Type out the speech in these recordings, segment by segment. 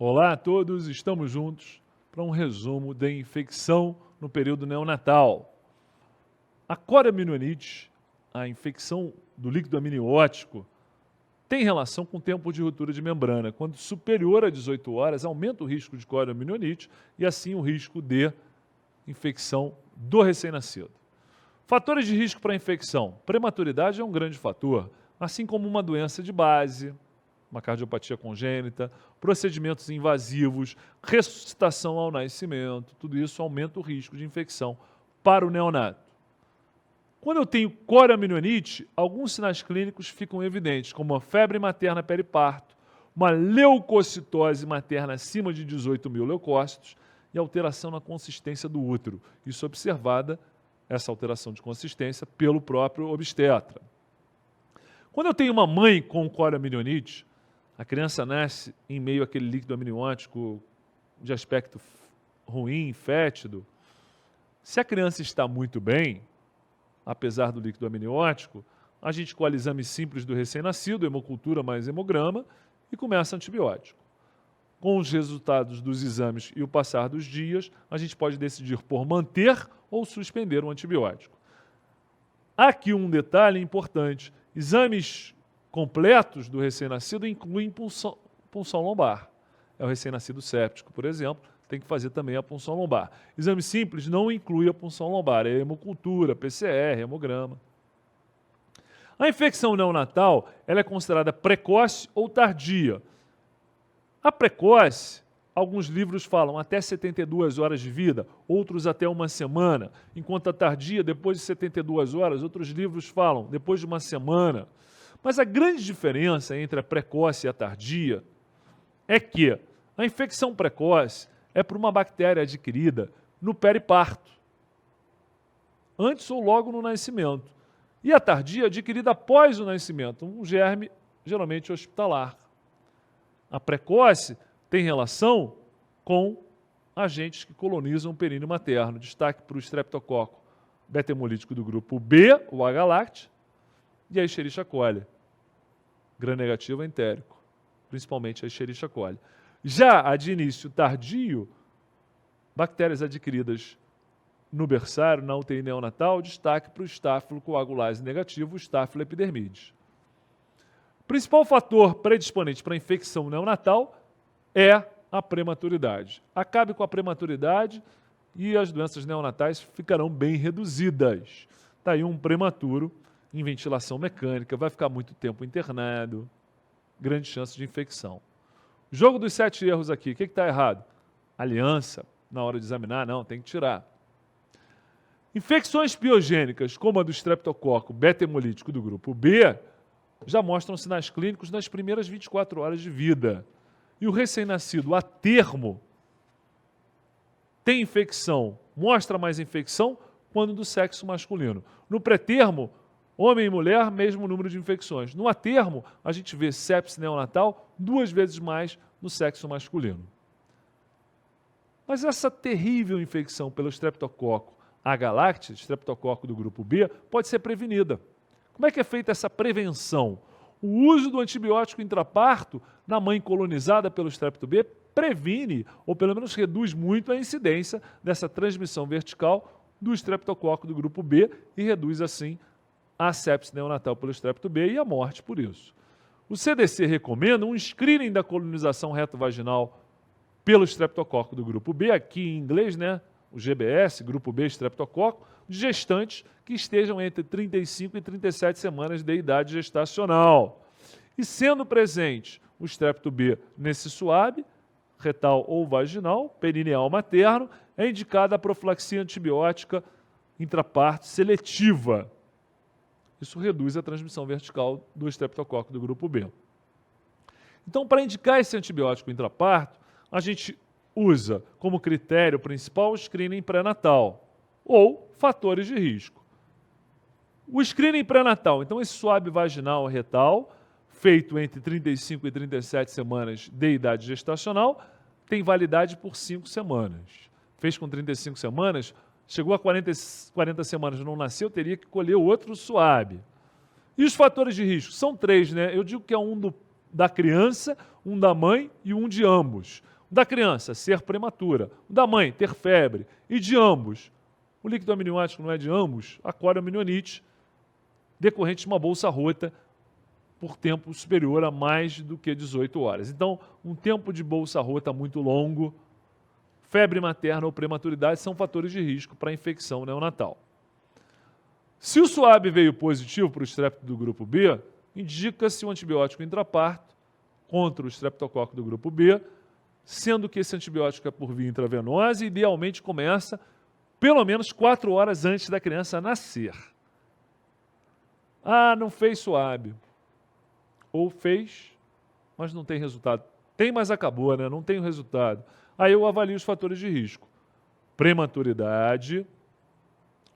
Olá a todos, estamos juntos para um resumo da infecção no período neonatal. A coriamnionites, a infecção do líquido amniótico, tem relação com o tempo de ruptura de membrana. Quando superior a 18 horas, aumenta o risco de coriamnionites e assim o risco de infecção do recém-nascido. Fatores de risco para a infecção. Prematuridade é um grande fator, assim como uma doença de base, uma cardiopatia congênita, procedimentos invasivos, ressuscitação ao nascimento, tudo isso aumenta o risco de infecção para o neonato. Quando eu tenho coriamnionites, alguns sinais clínicos ficam evidentes, como a febre materna periparto, uma leucocitose materna acima de 18.000 leucócitos e alteração na consistência do útero. Isso observada, essa alteração de consistência, pelo próprio obstetra. Quando eu tenho uma mãe com coriamnionites, a criança nasce em meio àquele líquido amniótico de aspecto ruim, fétido. Se a criança está muito bem, apesar do líquido amniótico, a gente colhe exame simples do recém-nascido, hemocultura mais hemograma, e começa antibiótico. Com os resultados dos exames e o passar dos dias, a gente pode decidir por manter ou suspender o antibiótico. Aqui um detalhe importante: exames completos do recém-nascido incluem punção lombar. É o recém-nascido séptico, por exemplo, tem que fazer também a punção lombar. Exame simples não inclui a punção lombar, é hemocultura, PCR, hemograma. A infecção neonatal ela é considerada precoce ou tardia. A precoce, alguns livros falam até 72 horas de vida, outros até uma semana, enquanto a tardia, depois de 72 horas, outros livros falam depois de uma semana. Mas a grande diferença entre a precoce e a tardia é que a infecção precoce é por uma bactéria adquirida no periparto, antes ou logo no nascimento. E a tardia adquirida após o nascimento, um germe geralmente hospitalar. A precoce tem relação com agentes que colonizam o períneo materno. Destaque para o streptococo beta-hemolítico do grupo B, o H-lacti, e a Escherichia coli, gram-negativo entérico, principalmente a Escherichia coli. Já a de início tardio, bactérias adquiridas no berçário, na UTI neonatal, destaque para o Staphylo coagulase negativo, o Staphylo epidermidis. O principal fator predisponente para a infecção neonatal é a prematuridade. Acabe com a prematuridade e as doenças neonatais ficarão bem reduzidas. Está aí um prematuro em ventilação mecânica, vai ficar muito tempo internado, grande chance de infecção. Jogo dos 7 erros aqui, o que está errado? Aliança, na hora de examinar, não, tem que tirar. Infecções piogênicas, como a do streptococo beta-hemolítico do grupo B, já mostram sinais clínicos nas primeiras 24 horas de vida. E o recém-nascido a termo tem infecção, mostra mais infecção quando do sexo masculino. No pré-termo, homem e mulher, mesmo número de infecções. No atermo, a gente vê sepse neonatal 2 vezes mais no sexo masculino. Mas essa terrível infecção pelo streptococo H-lacti, streptococo do grupo B, pode ser prevenida. Como é que é feita essa prevenção? O uso do antibiótico intraparto na mãe colonizada pelo strepto B previne, ou pelo menos reduz muito a incidência dessa transmissão vertical do streptococo do grupo B e reduz assim a sepse neonatal pelo strepto B e a morte por isso. O CDC recomenda um screening da colonização retrovaginal pelo streptococo do grupo B, aqui em inglês, né? O GBS, grupo B streptococo, de gestantes que estejam entre 35 e 37 semanas de idade gestacional. E sendo presente o strepto B nesse SUAB, retal ou vaginal, perineal materno, é indicada a profilaxia antibiótica intraparto seletiva. Isso reduz a transmissão vertical do streptococo do grupo B. Então, para indicar esse antibiótico intraparto, a gente usa como critério principal o screening pré-natal ou fatores de risco. O screening pré-natal, então esse SUAB vaginal retal, feito entre 35 e 37 semanas de idade gestacional, tem validade por 5 semanas. Fez com 35 semanas, chegou a 40 semanas e não nasceu, teria que colher outro SUAB. E os fatores de risco? São 3, né? Eu digo que é um da criança, um da mãe e um de ambos. O da criança, ser prematura. O da mãe, ter febre. E de ambos, o líquido amniótico não é de ambos, a corioamnionites, decorrente de uma bolsa rota por tempo superior a mais do que 18 horas. Então, um tempo de bolsa rota muito longo, febre materna ou prematuridade são fatores de risco para a infecção neonatal. Se o SUAB veio positivo para o estrepto do grupo B, indica-se um antibiótico intraparto contra o estreptococo do grupo B, sendo que esse antibiótico é por via intravenosa e idealmente começa pelo menos 4 horas antes da criança nascer. Ah, não fez SUAB. Ou fez, mas não tem resultado. Tem, mas acabou, né? Não tem o resultado. Aí eu avalio os fatores de risco. Prematuridade.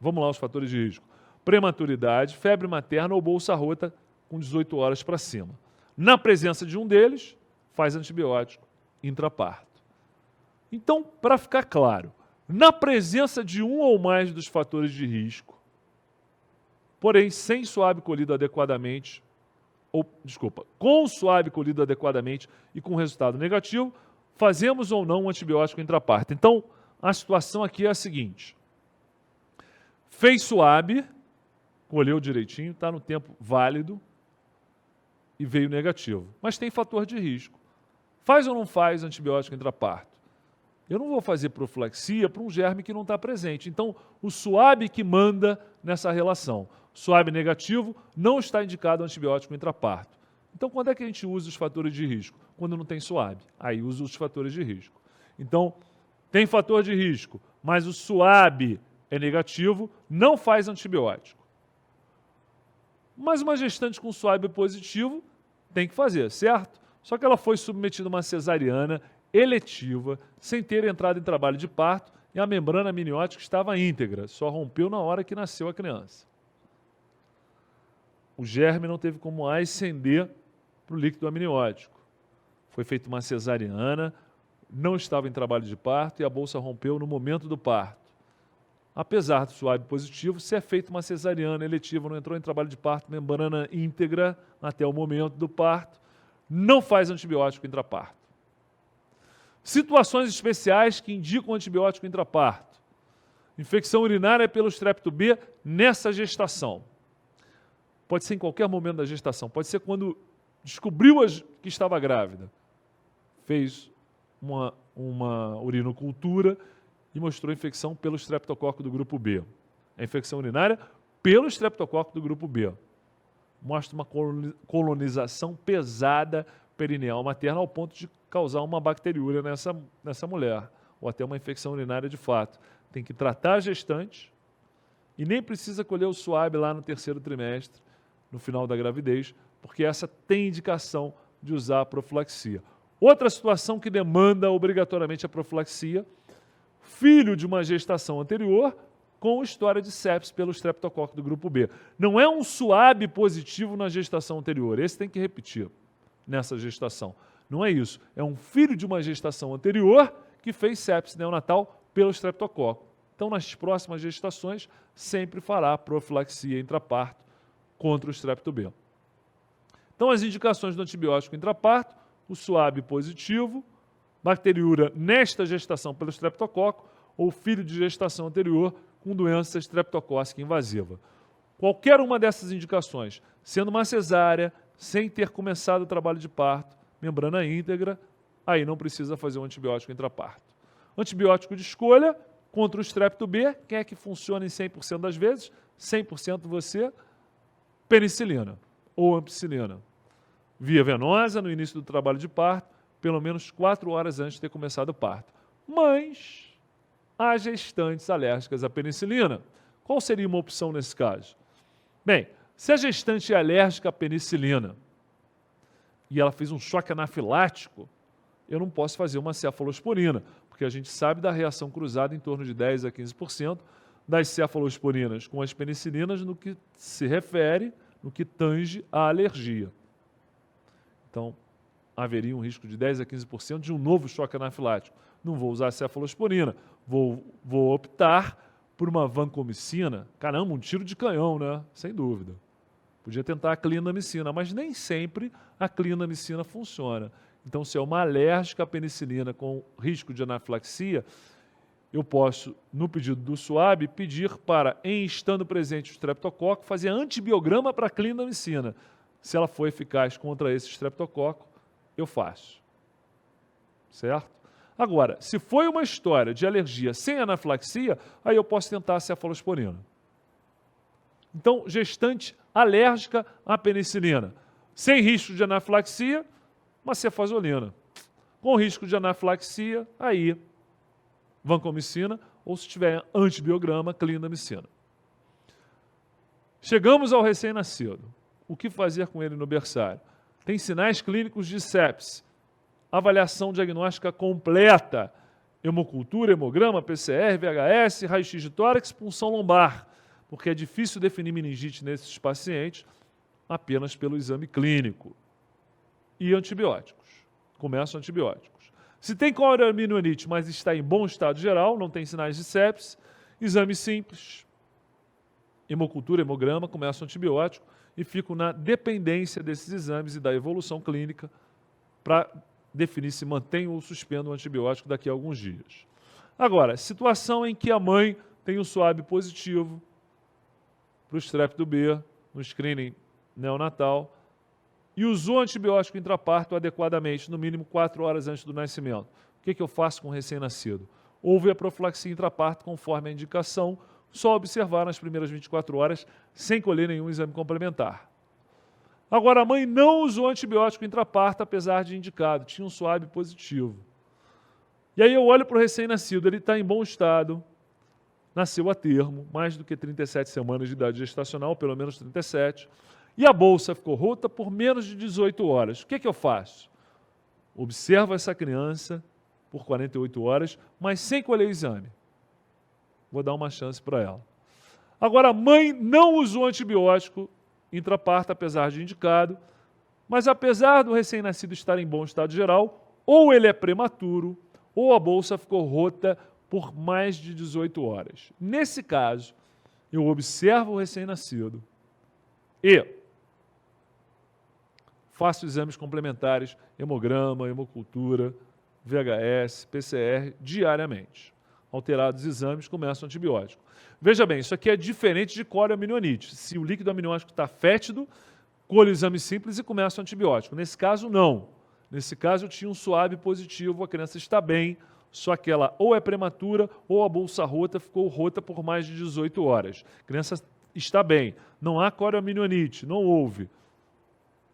Vamos lá, os fatores de risco. Prematuridade, febre materna ou bolsa rota com 18 horas para cima. Na presença de um deles, faz antibiótico intraparto. Então, para ficar claro, na presença de um ou mais dos fatores de risco, porém sem SUAB colhido adequadamente, com SUAB colhido adequadamente e com resultado negativo, fazemos ou não um antibiótico intraparto. Então, a situação aqui é a seguinte. Fez SUAB, colheu direitinho, está no tempo válido e veio negativo. Mas tem fator de risco. Faz ou não faz antibiótico intraparto? Eu não vou fazer profilaxia para um germe que não está presente. Então, o SUAB que manda nessa relação. SUAB negativo, não está indicado antibiótico intraparto. Então, quando é que a gente usa os fatores de risco? Quando não tem SUAB. Aí usa os fatores de risco. Então, tem fator de risco, mas o SUAB é negativo, não faz antibiótico. Mas uma gestante com SUAB positivo tem que fazer, certo? Só que ela foi submetida a uma cesariana eletiva, sem ter entrado em trabalho de parto, e a membrana amniótica estava íntegra, só rompeu na hora que nasceu a criança. O germe não teve como ascender para o líquido amniótico. Foi feita uma cesariana, não estava em trabalho de parto e a bolsa rompeu no momento do parto. Apesar do SUAB positivo, se é feita uma cesariana eletiva, não entrou em trabalho de parto, membrana íntegra até o momento do parto, não faz antibiótico intraparto. Situações especiais que indicam antibiótico intraparto. Infecção urinária pelo estrepto B nessa gestação. Pode ser em qualquer momento da gestação. Pode ser quando descobriu que estava grávida. Fez uma urinocultura e mostrou infecção pelo estreptococo do grupo B. A infecção urinária pelo estreptococo do grupo B. Mostra uma colonização pesada perineal materna ao ponto de causar uma bacteriúria nessa mulher, ou até uma infecção urinária de fato. Tem que tratar a gestante e nem precisa colher o SUAB lá no 3º trimestre, no final da gravidez, porque essa tem indicação de usar a profilaxia. Outra situação que demanda obrigatoriamente a profilaxia, filho de uma gestação anterior com história de sepsis pelo estreptococo do grupo B. Não é um SUAB positivo na gestação anterior, esse tem que repetir nessa gestação. Não é isso, é um filho de uma gestação anterior que fez sepsis neonatal pelo estreptococo. Então, nas próximas gestações, sempre fará profilaxia intraparto contra o estrepto B. Então, as indicações do antibiótico intraparto, o SUAB positivo, bacteriúria nesta gestação pelo estreptococo ou filho de gestação anterior com doença estreptocócica invasiva. Qualquer uma dessas indicações, sendo uma cesárea, sem ter começado o trabalho de parto, membrana íntegra, aí não precisa fazer um antibiótico intraparto. Antibiótico de escolha contra o estrepto B, quem é que funciona em 100% das vezes? 100% você, penicilina ou ampicilina. Via venosa no início do trabalho de parto, pelo menos 4 horas antes de ter começado o parto. Mas há gestantes alérgicas à penicilina. Qual seria uma opção nesse caso? Bem, se a gestante é alérgica à penicilina e ela fez um choque anafilático, eu não posso fazer uma cefalosporina, porque a gente sabe da reação cruzada em torno de 10 a 15% das cefalosporinas com as penicilinas no que se refere, no que tange à alergia. Então, haveria um risco de 10 a 15% de um novo choque anafilático. Não vou usar a cefalosporina, vou optar por uma vancomicina. Caramba, um tiro de canhão, né? Sem dúvida. Podia tentar a clindamicina, mas nem sempre a clindamicina funciona. Então, se é uma alérgica à penicilina com risco de anafilaxia, eu posso, no pedido do SUAB, pedir para, em estando presente o estreptococo, fazer antibiograma para a clindamicina. Se ela for eficaz contra esse estreptococo, eu faço. Certo? Agora, se foi uma história de alergia sem anafilaxia, aí eu posso tentar a cefalosporina. Então, gestante alérgica à penicilina, sem risco de anafilaxia, uma cefazolina. Com risco de anafilaxia, aí, vancomicina, ou se tiver antibiograma, clindamicina. Chegamos ao recém-nascido. O que fazer com ele no berçário? Tem sinais clínicos de sepse. Avaliação diagnóstica completa. Hemocultura, hemograma, PCR, VHS, raio-x de tórax, punção lombar. Porque é difícil definir meningite nesses pacientes apenas pelo exame clínico. E antibióticos. Começam antibióticos. Se tem coriaminoanite, mas está em bom estado geral, não tem sinais de sepse, exame simples, hemocultura, hemograma, começam antibiótico e fico na dependência desses exames e da evolução clínica para definir se mantém ou suspendo o antibiótico daqui a alguns dias. Agora, situação em que a mãe tem o SUAB positivo para o estrépito B, no screening neonatal, e usou antibiótico intraparto adequadamente, no mínimo 4 horas antes do nascimento. O que eu faço com o recém-nascido? Houve a profilaxia intraparto conforme a indicação, só observar nas primeiras 24 horas, sem colher nenhum exame complementar. Agora, a mãe não usou antibiótico intraparto, apesar de indicado, tinha um SUAB positivo. E aí eu olho para o recém-nascido, ele está em bom estado, nasceu a termo, mais do que 37 semanas de idade gestacional, pelo menos 37, e a bolsa ficou rota por menos de 18 horas. O que eu faço? Observo essa criança por 48 horas, mas sem colher exame. Vou dar uma chance para ela. Agora, a mãe não usou antibiótico intraparto, apesar de indicado, mas apesar do recém-nascido estar em bom estado geral, ou ele é prematuro, ou a bolsa ficou rota por mais de 18 horas. Nesse caso, eu observo o recém-nascido e faço exames complementares, hemograma, hemocultura, VHS, PCR, diariamente. Alterados os exames, começa o antibiótico. Veja bem, isso aqui é diferente de coriaminoanite. Se o líquido amniótico está fétido, colho o exame simples e começa o antibiótico. Nesse caso, não. Nesse caso, eu tinha um SUAB positivo, a criança está bem, só que ela ou é prematura ou a bolsa rota ficou rota por mais de 18 horas. A criança está bem, não há coriaminoanite, não houve.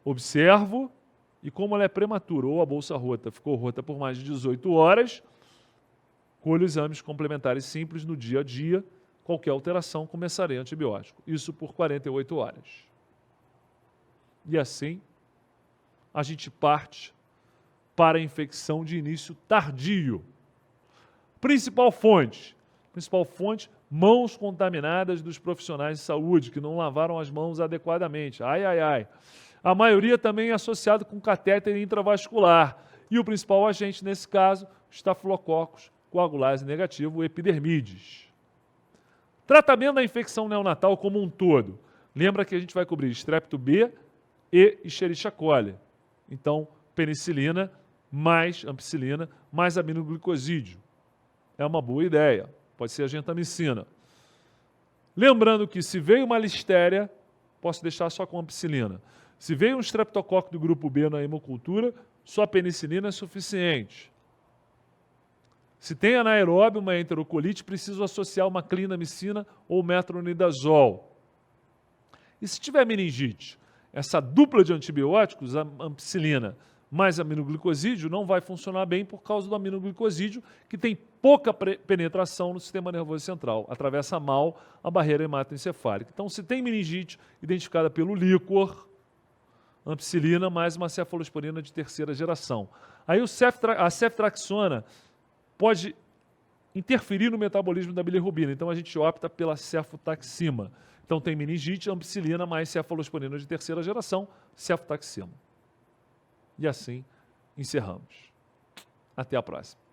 Observo e como ela é prematura ou a bolsa rota ficou rota por mais de 18 horas, colho exames complementares simples no dia a dia, qualquer alteração, começarei antibiótico. Isso por 48 horas. E assim, a gente parte para a infecção de início tardio. Principal fonte, mãos contaminadas dos profissionais de saúde que não lavaram as mãos adequadamente. Ai, ai, ai. A maioria também é associada com catéter intravascular. E o principal agente nesse caso, Staphylococcus coagulase negativo, o epidermides. Tratamento da infecção neonatal como um todo. Lembra que a gente vai cobrir estrépito B e Escherichia coli. Então, penicilina mais ampicilina mais aminoglicosídeo. É uma boa ideia. Pode ser a gentamicina. Lembrando que se veio uma listéria, posso deixar só com ampicilina. Se veio um estreptococo do grupo B na hemocultura, só penicilina é suficiente. Se tem anaeróbio, uma enterocolite, preciso associar uma clindamicina ou metronidazol. E se tiver meningite, essa dupla de antibióticos, a ampicilina mais aminoglicosídeo, não vai funcionar bem por causa do aminoglicosídeo, que tem pouca penetração no sistema nervoso central, atravessa mal a barreira hematoencefálica. Então, se tem meningite identificada pelo líquor, ampicilina mais uma cefalosporina de terceira geração. Aí a ceftraxona pode interferir no metabolismo da bilirrubina, então a gente opta pela cefotaxima. Então tem meningite, ampicilina mais cefalosporina de terceira geração, cefotaxima. E assim encerramos. Até a próxima.